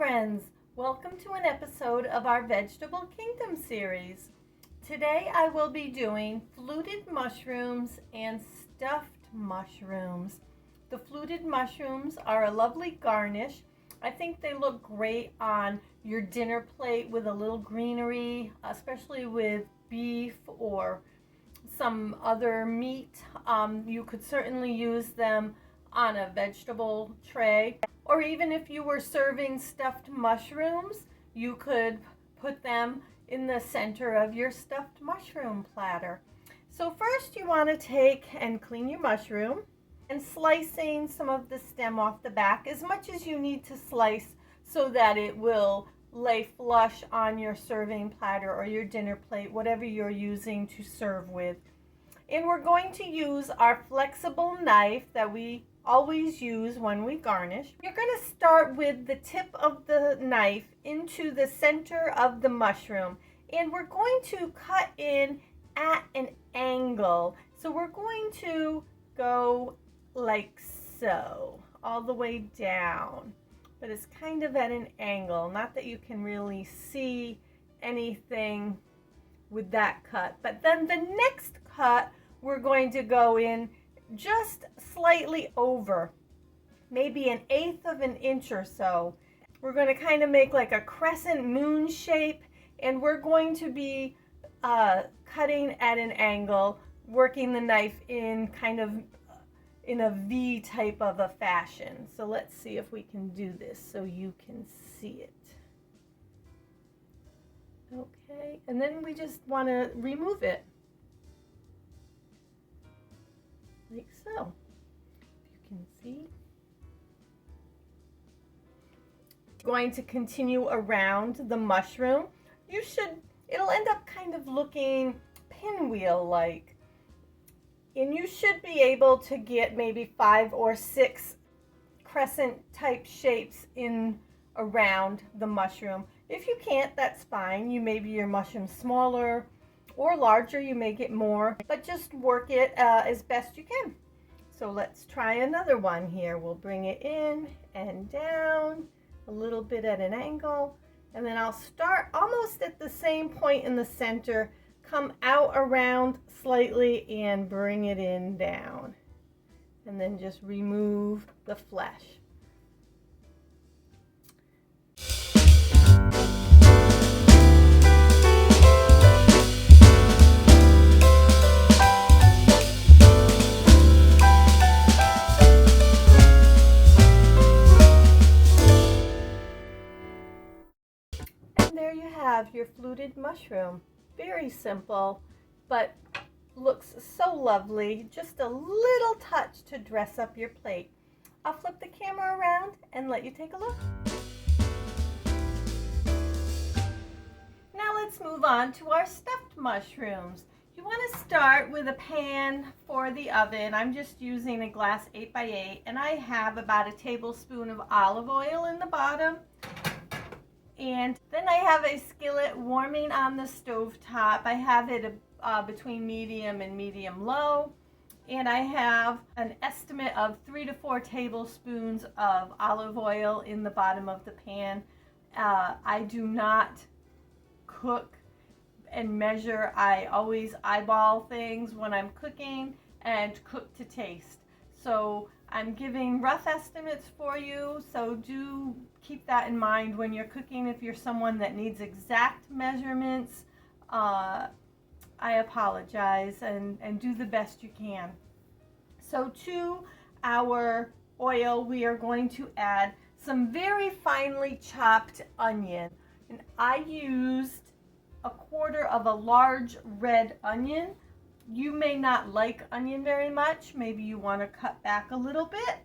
friends, welcome to an episode of our Vegetable Kingdom series. Today I will be doing fluted mushrooms and stuffed mushrooms. The fluted mushrooms are a lovely garnish. I think they look great on your dinner plate with a little greenery, especially with beef or some other meat. You could certainly use them on a vegetable tray, or even if you were serving stuffed mushrooms, you could put them in the center of your stuffed mushroom platter. So first you want to take and clean your mushroom, and slicing some of the stem off the back, as much as you need to slice so that it will lay flush on your serving platter or your dinner plate, whatever you're using to serve with. And we're going to use our flexible knife that we always use when we garnish. You're going to start with the tip of the knife into the center of the mushroom, and we're going to cut in at an angle. So we're going to go like so, all the way down, but it's kind of at an angle. Not that you can really see anything with that cut, but then the next cut we're going to go in just slightly over, maybe 1/8 of an inch or so. We're going to kind of make like a crescent moon shape, and we're going to be cutting at an angle, working the knife in kind of in a V type of a fashion. So let's see if we can do this so you can see it. Okay, and then we just want to remove it. Like so. If you can see. Going to continue around the mushroom. It'll end up kind of looking pinwheel-like. And you should be able to get maybe 5 or 6 crescent type shapes in around the mushroom. If you can't, that's fine. Maybe your mushroom's smaller or larger, you may get more, but just work it as best you can. So let's try another one here. We'll bring it in and down a little bit at an angle, and then I'll start almost at the same point in the center, come out around slightly and bring it in down, and then just remove the flesh. There you have your fluted mushroom. Very simple, but looks so lovely. Just a little touch to dress up your plate. I'll flip the camera around and let you take a look. Now let's move on to our stuffed mushrooms. You want to start with a pan for the oven. I'm just using a glass 8x8, and I have about 1 tablespoon of olive oil in the bottom. And then I have a skillet warming on the stove top. I have it between medium and medium low. And I have an estimate of 3 to 4 tablespoons of olive oil in the bottom of the pan. I do not cook and measure. I always eyeball things when I'm cooking and cook to taste. So I'm giving rough estimates for you, so do keep that in mind when you're cooking. If you're someone that needs exact measurements, I apologize, and do the best you can. So to our oil, we are going to add some very finely chopped onion. And I used 1/4 of a large red onion. You may not like onion very much. Maybe you want to cut back a little bit.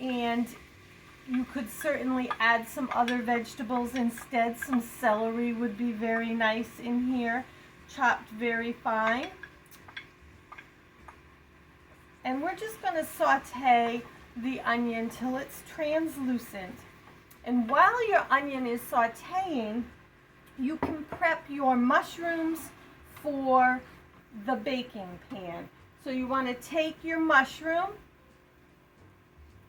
And you could certainly add some other vegetables instead. Some celery would be very nice in here, chopped very fine. And we're just going to saute the onion till it's translucent. And while your onion is sauteing, you can prep your mushrooms for the baking pan. So you want to take your mushroom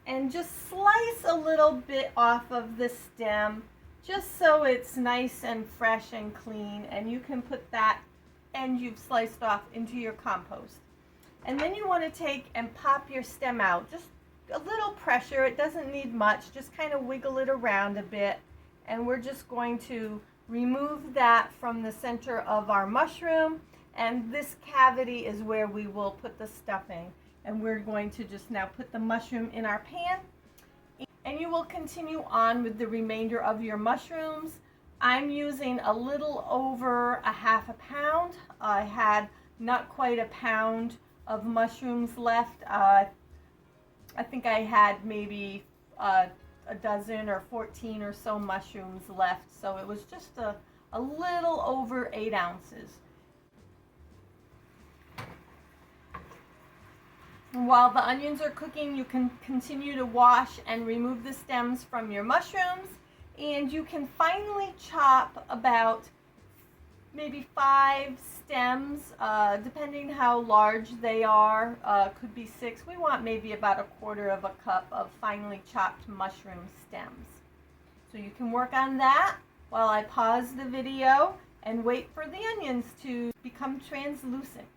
and just slice a little bit off of the stem just so it's nice and fresh and clean, and you can put that end you've sliced off into your compost. And then you want to take and pop your stem out, just a little pressure, it doesn't need much, just kind of wiggle it around a bit, and we're just going to remove that from the center of our mushroom, and this cavity is where we will put the stuffing. And we're going to just now put the mushroom in our pan, and you will continue on with the remainder of your mushrooms. I'm using a little over a half a pound. I had not quite a pound of mushrooms left. I think I had maybe a dozen or 14 or so mushrooms left, so it was just a little over 8 ounces. While the onions are cooking, you can continue to wash and remove the stems from your mushrooms, and you can finely chop about maybe 5 stems, depending how large they are. Could be 6. We want maybe about 1/4 of a cup of finely chopped mushroom stems. So you can work on that while I pause the video and wait for the onions to become translucent.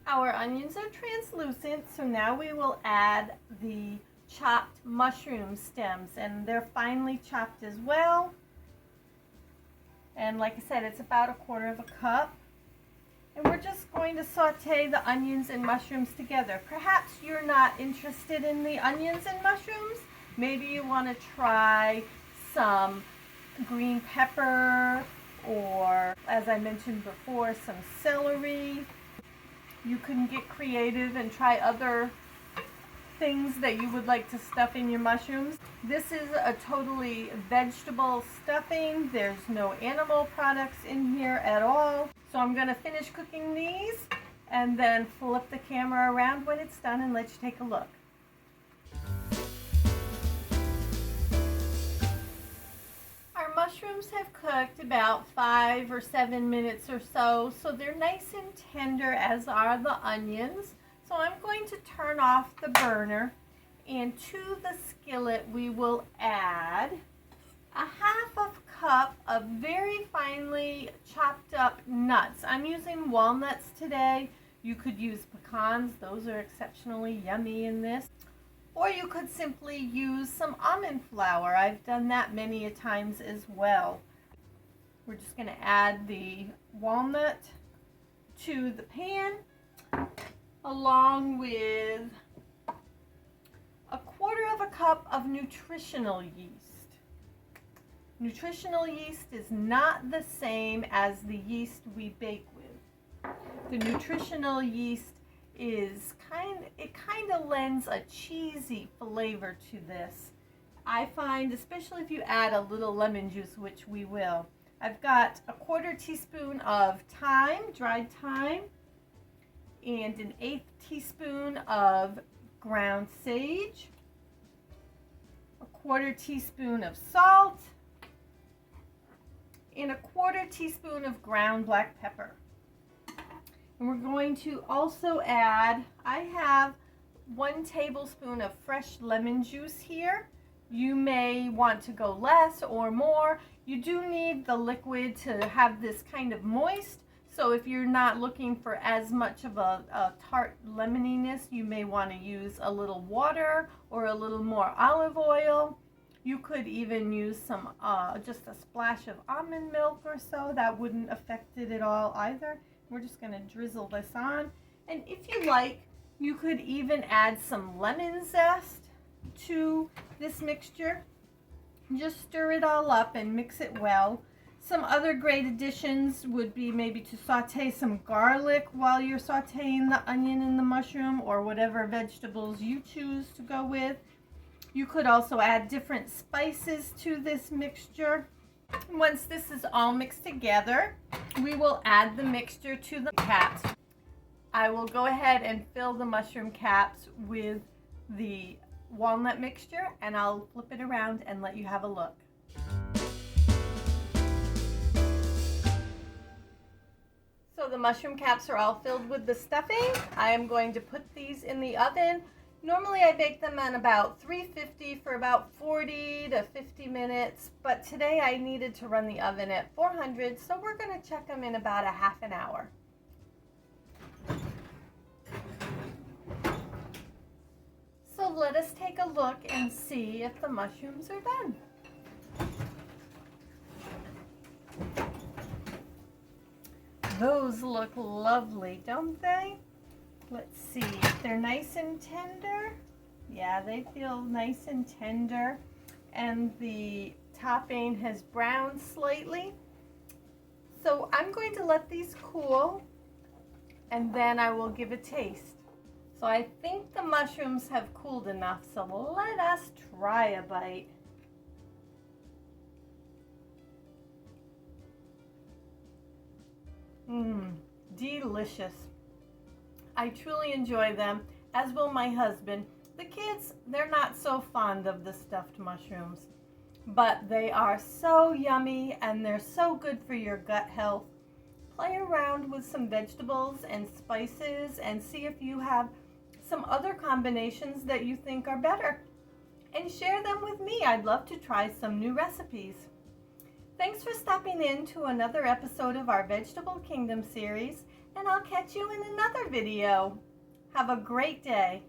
Our onions are translucent, so now we will add the chopped mushroom stems, and they're finely chopped as well. And like I said, it's about 1/4 of a cup. And we're just going to saute the onions and mushrooms together. Perhaps you're not interested in the onions and mushrooms. Maybe you want to try some green pepper, or as I mentioned before, some celery. You can get creative and try other things that you would like to stuff in your mushrooms. This is a totally vegetable stuffing. There's no animal products in here at all. So I'm going to finish cooking these and then flip the camera around when it's done and let you take a look. Our mushrooms have cooked about 5 or 7 minutes or so, so they're nice and tender, as are the onions. So I'm going to turn off the burner, and to the skillet we will add a 1/2 cup of very finely chopped up nuts. I'm using walnuts today. You could use pecans, those are exceptionally yummy in this. Or you could simply use some almond flour. I've done that many a times as well. We're just going to add the walnut to the pan, along with 1/4 cup of nutritional yeast. Nutritional yeast is not the same as the yeast we bake with. The nutritional yeast is kind of lends a cheesy flavor to this. I find, especially if you add a little lemon juice, which we will. I've got 1/4 teaspoon of thyme, dried thyme, and 1/8 teaspoon of ground sage, 1/4 teaspoon of salt, and 1/4 teaspoon of ground black pepper. And we're going to also add, I have 1 tablespoon of fresh lemon juice here. You may want to go less or more. You do need the liquid to have this kind of moist. So if you're not looking for as much of a tart lemoniness, you may want to use a little water or a little more olive oil. You could even use some, just a splash of almond milk or so. That wouldn't affect it at all either. We're just going to drizzle this on. And if you like, you could even add some lemon zest to this mixture. Just stir it all up and mix it well. Some other great additions would be maybe to saute some garlic while you're sauteing the onion and the mushroom, or whatever vegetables you choose to go with. You could also add different spices to this mixture. Once this is all mixed together, we will add the mixture to the caps. I will go ahead and fill the mushroom caps with the walnut mixture, and I'll flip it around and let you have a look. So So the mushroom caps are all filled with the stuffing. I am going to put these in the oven. Normally I bake them on about 350 for about 40 to 50 minutes, but today I needed to run the oven at 400, so we're going to check them in about a half an hour. So let us take a look and see if the mushrooms are done. Those look lovely, don't they? Let's see, they're nice and tender. Yeah, they feel nice and tender. And the topping has browned slightly. So I'm going to let these cool and then I will give a taste. So I think the mushrooms have cooled enough, so let us try a bite. Delicious. I truly enjoy them, as will my husband. The kids, they're not so fond of the stuffed mushrooms, but they are so yummy and they're so good for your gut health. Play around with some vegetables and spices and see if you have some other combinations that you think are better. And share them with me. I'd love to try some new recipes. Thanks for stopping in to another episode of our Vegetable Kingdom series, and I'll catch you in another video. Have a great day.